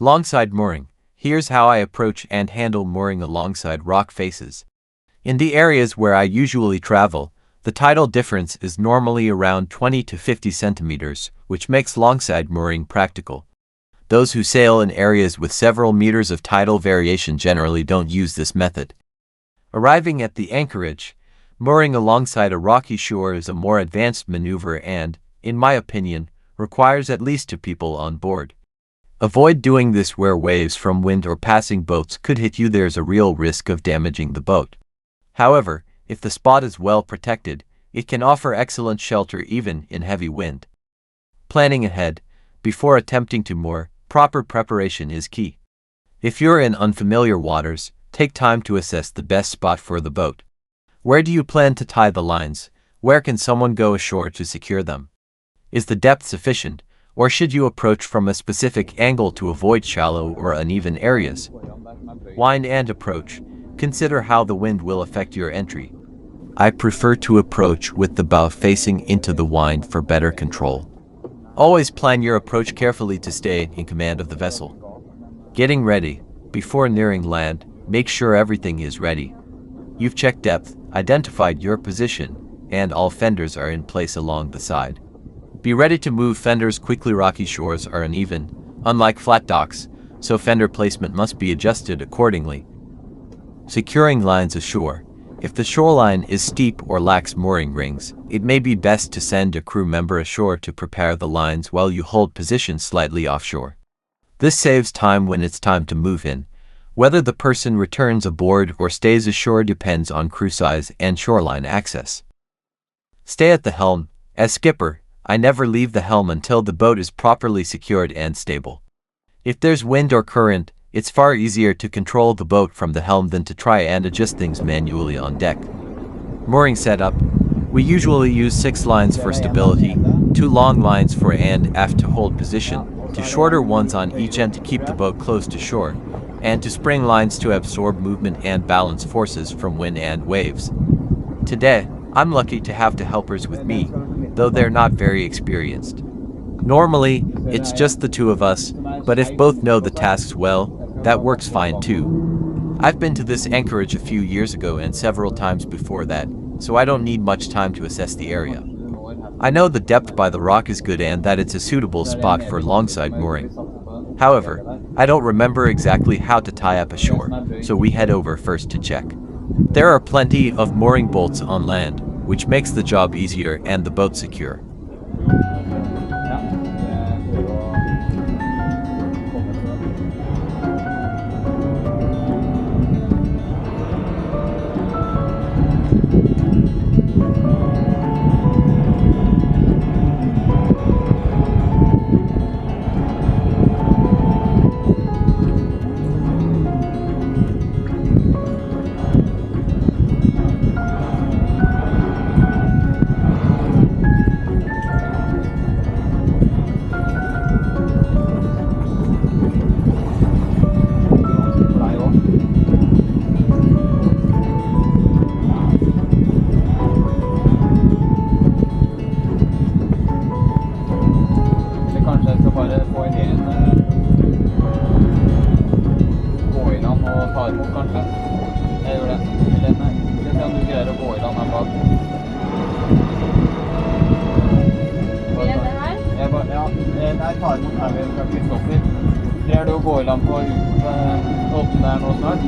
Longside mooring. Here's how I approach and handle mooring alongside rock faces. In the areas where I usually travel, the tidal difference is normally around 20 to 50 centimeters, which makes longside mooring practical. Those who sail in areas with several meters of tidal variation generally don't use this method. Arriving at the anchorage, mooring alongside a rocky shore is a more advanced maneuver and, in my opinion, requires at least 2 people on board. Avoid doing this where waves from wind or passing boats could hit you. There's a real risk of damaging the boat. However, if the spot is well protected, it can offer excellent shelter even in heavy wind. Planning ahead, before attempting to moor, proper preparation is key. If you're in unfamiliar waters, take time to assess the best spot for the boat. Where do you plan to tie the lines? Where can someone go ashore to secure them? Is the depth sufficient, or should you approach from a specific angle to avoid shallow or uneven areas? Wind and approach. Consider how the wind will affect your entry. I prefer to approach with the bow facing into the wind for better control. Always plan your approach carefully to stay in command of the vessel. Getting ready. Before nearing land, make sure everything is ready. You've checked depth, identified your position, and all fenders are in place along the side. Be ready to move fenders quickly. Rocky shores are uneven, unlike flat docks, so fender placement must be adjusted accordingly. Securing lines ashore. If the shoreline is steep or lacks mooring rings, it may be best to send a crew member ashore to prepare the lines while you hold position slightly offshore. This saves time when it's time to move in. Whether the person returns aboard or stays ashore depends on crew size and shoreline access. Stay at the helm. As skipper, I never leave the helm until the boat is properly secured and stable. If there's wind or current, it's far easier to control the boat from the helm than to try and adjust things manually on deck. Mooring setup. We usually use 6 lines for stability, 2 long lines for and aft to hold position, 2 shorter ones on each end to keep the boat close to shore, and 2 spring lines to absorb movement and balance forces from wind and waves. Today, I'm lucky to have 2 helpers with me, though they're not very experienced. Normally, it's just the 2 of us, but if both know the tasks well, that works fine too. I've been to this anchorage a few years ago and several times before that, so I don't need much time to assess the area. I know the depth by the rock is good and that it's a suitable spot for longside mooring. However, I don't remember exactly how to tie up ashore, so we head over first to check. There are plenty of mooring bolts on land, which makes the job easier and the boat secure. Jeg tar imot her ved Kristoffer. Greier du å gå i land på åpne der nå snart?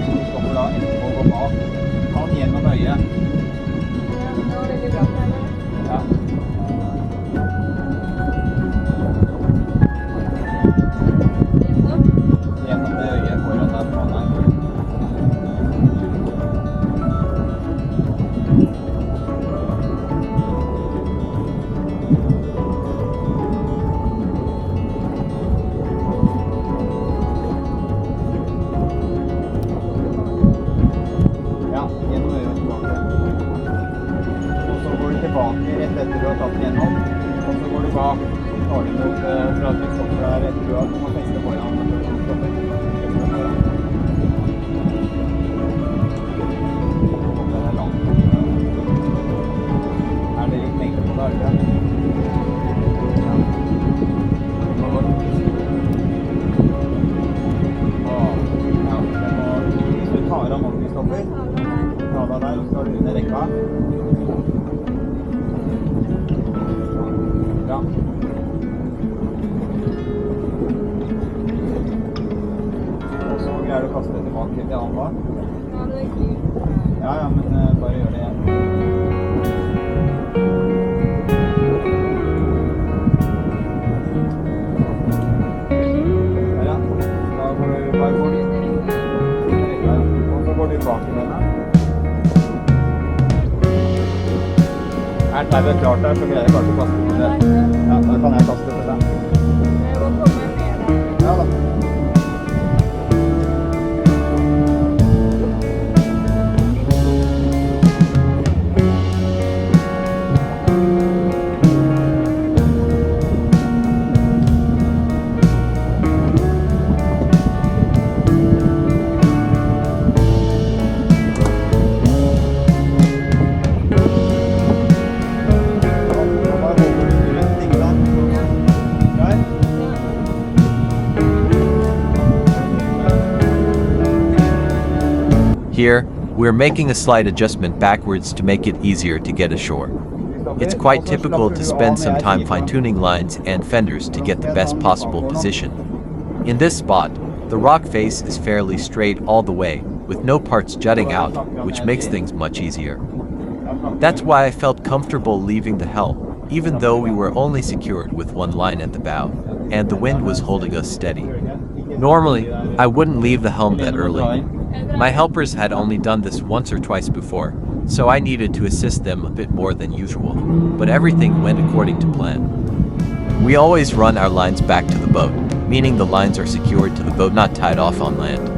Kristoffer da etterpå gå bak. Ta den gjennom øyet. Ja. Tilbake rett etter du har tatt den gjennom, og så går du bak. tar du imot fra at vi stopper der etter du har må feste foran før du stopper. Feste foran. Det er langt. Er det litt lengre på det, er det ikke? Ja. Det går godt. Ja, hvis du tar av når vi stopper, ta deg der, så er du under rekka. Ja. Og så greier du å kaste det tilbake til han da. Ja, det er kult. Ja, men bare gjør det igjen. Ja. Da går du bare bort. Og så går du bak i denne. Er tauet klart der, så greier jeg kanskje å kaste det til det. Ja, da kan jeg kaste det til deg. Jeg må komme med det. Ja da. Here, we're making a slight adjustment backwards to make it easier to get ashore. It's quite typical to spend some time fine-tuning lines and fenders to get the best possible position. In this spot, the rock face is fairly straight all the way, with no parts jutting out, which makes things much easier. That's why I felt comfortable leaving the helm, even though we were only secured with one line at the bow, and the wind was holding us steady. Normally, I wouldn't leave the helm that early. My helpers had only done this once or twice before, so I needed to assist them a bit more than usual, but everything went according to plan. We always run our lines back to the boat, meaning the lines are secured to the boat, not tied off on land.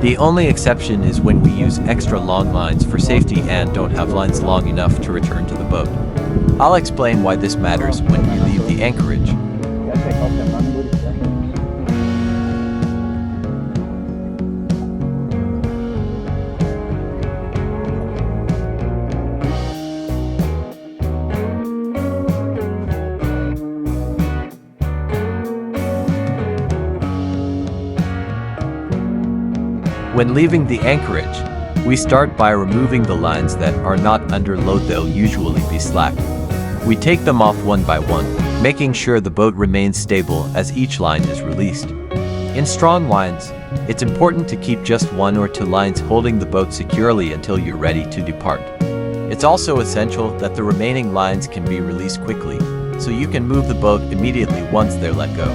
The only exception is when we use extra long lines for safety and don't have lines long enough to return to the boat. I'll explain why this matters when we leave the anchorage. When leaving the anchorage, we start by removing the lines that are not under load. They'll usually be slack. We take them off one by one, making sure the boat remains stable as each line is released. In strong winds, it's important to keep just one or two lines holding the boat securely until you're ready to depart. It's also essential that the remaining lines can be released quickly, so you can move the boat immediately once they're let go.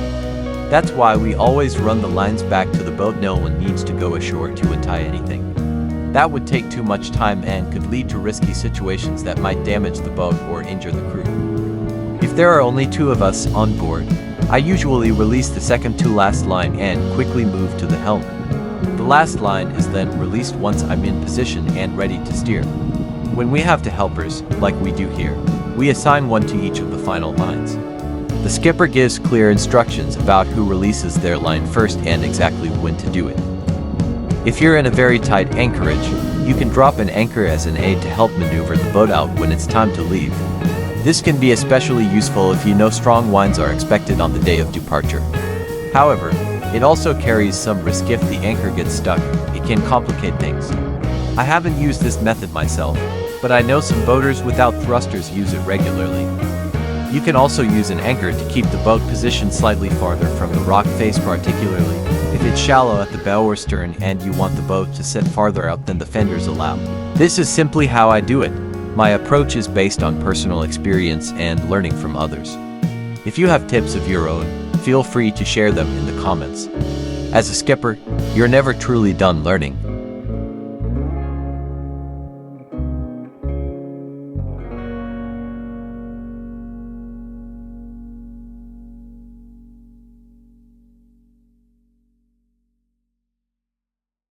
That's why we always run the lines back to the boat. No one needs to go ashore to untie anything. That would take too much time and could lead to risky situations that might damage the boat or injure the crew. If there are only two of us on board, I usually release the second to last line and quickly move to the helm. The last line is then released once I'm in position and ready to steer. When we have the helpers, like we do here, we assign one to each of the final lines. The skipper gives clear instructions about who releases their line first and exactly when to do it. If you're in a very tight anchorage, you can drop an anchor as an aid to help maneuver the boat out when it's time to leave. This can be especially useful if you know strong winds are expected on the day of departure. However, it also carries some risk. If the anchor gets stuck, it can complicate things. I haven't used this method myself, but I know some boaters without thrusters use it regularly. You can also use an anchor to keep the boat positioned slightly farther from the rock face, particularly if it's shallow at the bow or stern and you want the boat to set farther out than the fenders allow. This is simply how I do it. My approach is based on personal experience and learning from others. If you have tips of your own, feel free to share them in the comments. As a skipper, you're never truly done learning.